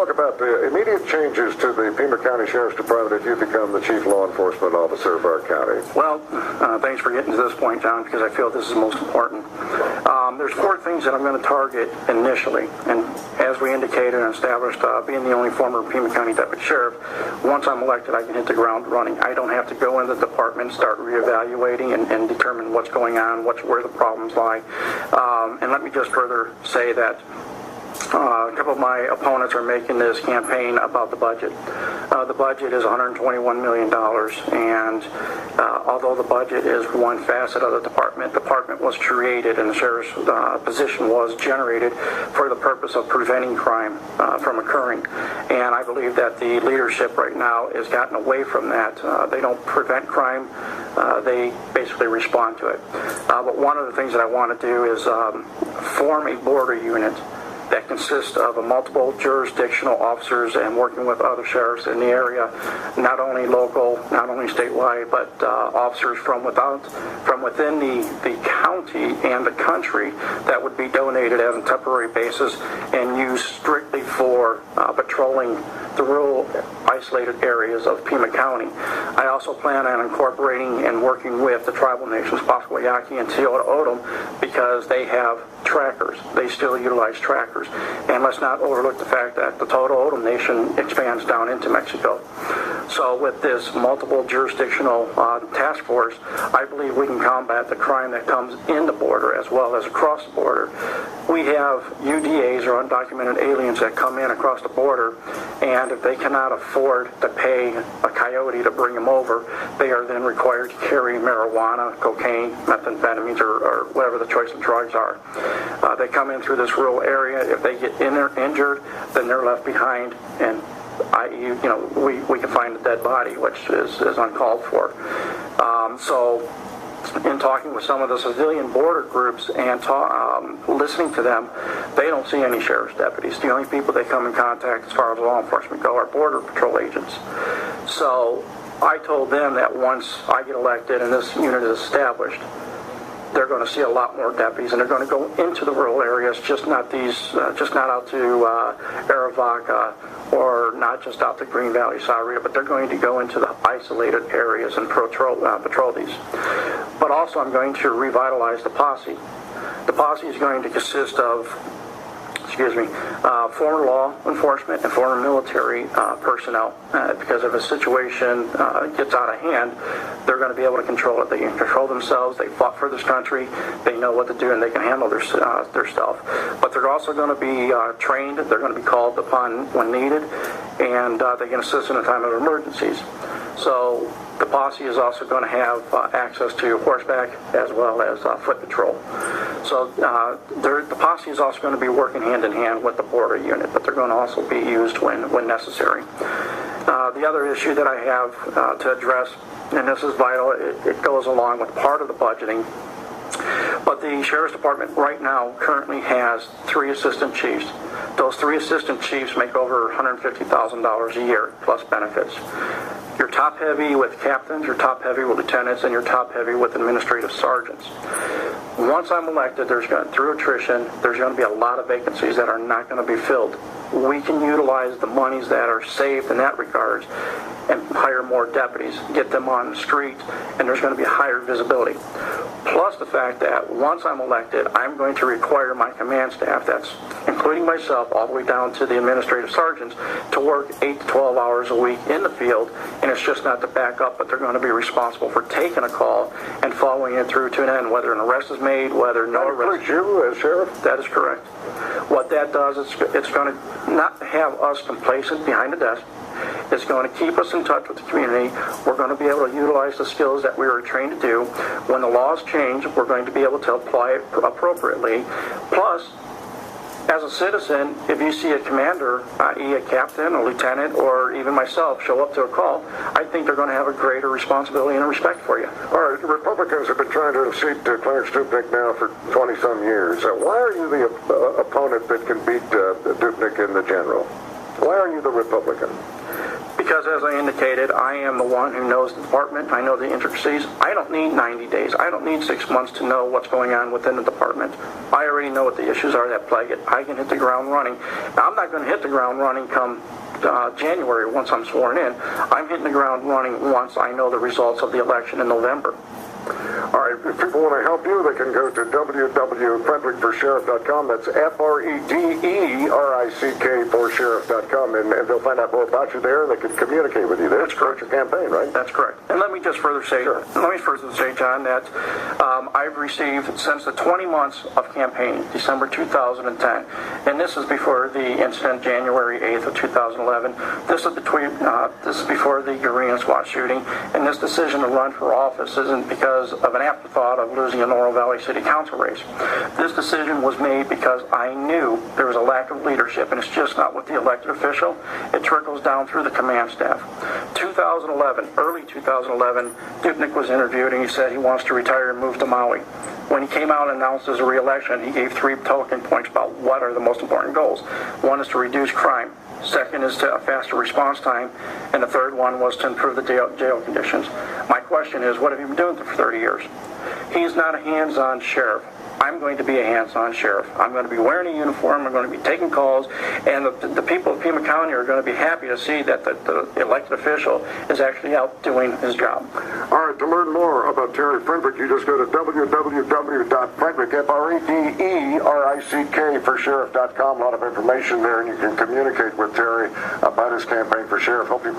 talk about the immediate changes to the Pima County Sheriff's Department if you become the chief law enforcement officer of our county? Well, thanks for getting to this point, John, because I feel this is most important. There's 4 things that I'm going to target initially, and as we indicated and established, being the only former Pima County Deputy Sheriff, once I'm elected, I can hit the ground running. I don't have to go in the department, start reevaluating, and determine what's going on, where the problems lie. And let me just further say that a couple of my opponents are making this campaign about the budget. The budget is $121 million, and although the budget is one facet of the department was created and the sheriff's position was generated for the purpose of preventing crime from occurring. And I believe that the leadership right now has gotten away from that. They don't prevent crime, they basically respond to it. But one of the things that I want to do is form a border unit that consists of multiple jurisdictional officers and working with other sheriffs in the area, not only local, not only statewide, but officers from within the county and the country that would be donated as a temporary basis and used strictly for patrolling the rural isolated areas of Pima County. I also plan on incorporating and working with the tribal nations, Pasquayaki and Toyota Odom, because they have trackers. They still utilize trackers. And let's not overlook the fact that the Toyota Odom Nation expands down into Mexico. So with this multiple jurisdictional task force, I believe we can combat the crime that comes in the border as well as across the border. We have UDAs, or undocumented aliens, that come in across the border, and if they cannot afford to pay a coyote to bring them over, they are then required to carry marijuana, cocaine, methamphetamines, or whatever the choice of drugs are. They come in through this rural area. If they get in there injured, then they're left behind, and we can find a dead body, which is uncalled for. So in talking with some of the civilian border groups and listening to them, they don't see any sheriff's deputies. The only people they come in contact as far as law enforcement go are border patrol agents. So I told them that once I get elected and this unit is established, they're going to see a lot more deputies, and they're going to go into the rural areas, just not out to Arivaca, or not just out to Green Valley, Sahuarita, but they're going to go into the isolated areas and patrol these. But also, I'm going to revitalize the posse. The posse is going to consist of former law enforcement and former military personnel, because if a situation gets out of hand, they're going to be able to control it. They can control themselves. They fought for this country. They know what to do, and they can handle their stuff. But they're also going to be trained. They're going to be called upon when needed, and they can assist in a time of emergencies. So the posse is also going to have access to horseback as well as foot patrol. So the posse is also going to be working hand in hand with the border unit, but they're going to also be used when necessary. The other issue that I have to address, and this is vital, it goes along with part of the budgeting, but the Sheriff's Department right now currently has 3 assistant chiefs. Those 3 assistant chiefs make over $150,000 a year, plus benefits. You're top heavy with captains, you're top heavy with lieutenants, and you're top heavy with administrative sergeants. Once I'm elected, through attrition, there's going to be a lot of vacancies that are not going to be filled. We can utilize the monies that are saved in that regards and hire more deputies, get them on the street, and there's going to be higher visibility. Plus the fact that once I'm elected, I'm going to require my command staff, that's including myself, all the way down to the administrative sergeants, to work 8 to 12 hours a week in the field, and it's just not to back up, but they're going to be responsible for taking a call and following it through to an end, whether an arrest is made, whether no arrest. That includes you as sheriff? That is correct. What that does is it's going to not have us complacent behind the desk. It's going to keep us in touch with the community. We're going to be able to utilize the skills that we were trained to do. When the laws change, we're going to be able to apply it appropriately. Plus, as a citizen, if you see a commander, i.e. a captain, a lieutenant, or even myself, show up to a call, I think they're going to have a greater responsibility and a respect for you. All right, the Republicans have been trying to unseat Clarence Dupnick now for 20-some years. Why are you the opponent that can beat Dupnick in the general? Why are you the Republican? Because as I indicated, I am the one who knows the department. I know the intricacies. I don't need 90 days. I don't need 6 months to know what's going on within the department. I already know what the issues are that plague it. I can hit the ground running. Now, I'm not going to hit the ground running come January once I'm sworn in. I'm hitting the ground running once I know the results of the election in November. All right, if people want to help you, they can go to www.frederickforsheriff.com. That's FREDERICK for sheriff.com, and they'll find out more about you there. They can communicate with you there. That's correct. Your campaign, right? That's correct. And let me just further say, John, that I've received since the 20 months of campaigning, December 2010, and this is before the incident January 8th of 2011. This is before the Korean SWAT shooting, and this decision to run for office isn't because of an afterthought of losing a Laurel Valley City Council race. This decision was made because I knew there was a lack of leadership, and it's just not with the elected official. It trickles down through the command staff. 2011, early 2011, Dubnik was interviewed, and he said he wants to retire and move to Maui. When he came out and announced his re-election, he gave 3 talking points about what are the most important goals. One is to reduce crime. Second is to a faster response time, and the third one was to improve the jail conditions. My question is, what have you been doing for 30 years? He's not a hands-on sheriff. I'm going to be a hands-on sheriff. I'm going to be wearing a uniform. I'm going to be taking calls, and the people of Pima County are going to be happy to see that the elected official is actually out doing his job. All right, to learn more about Terry Frederick, you just go to www.frederick, FREDERICK for sheriff.com. A lot of information there, and you can communicate with Terry about his campaign for sheriff. Hope you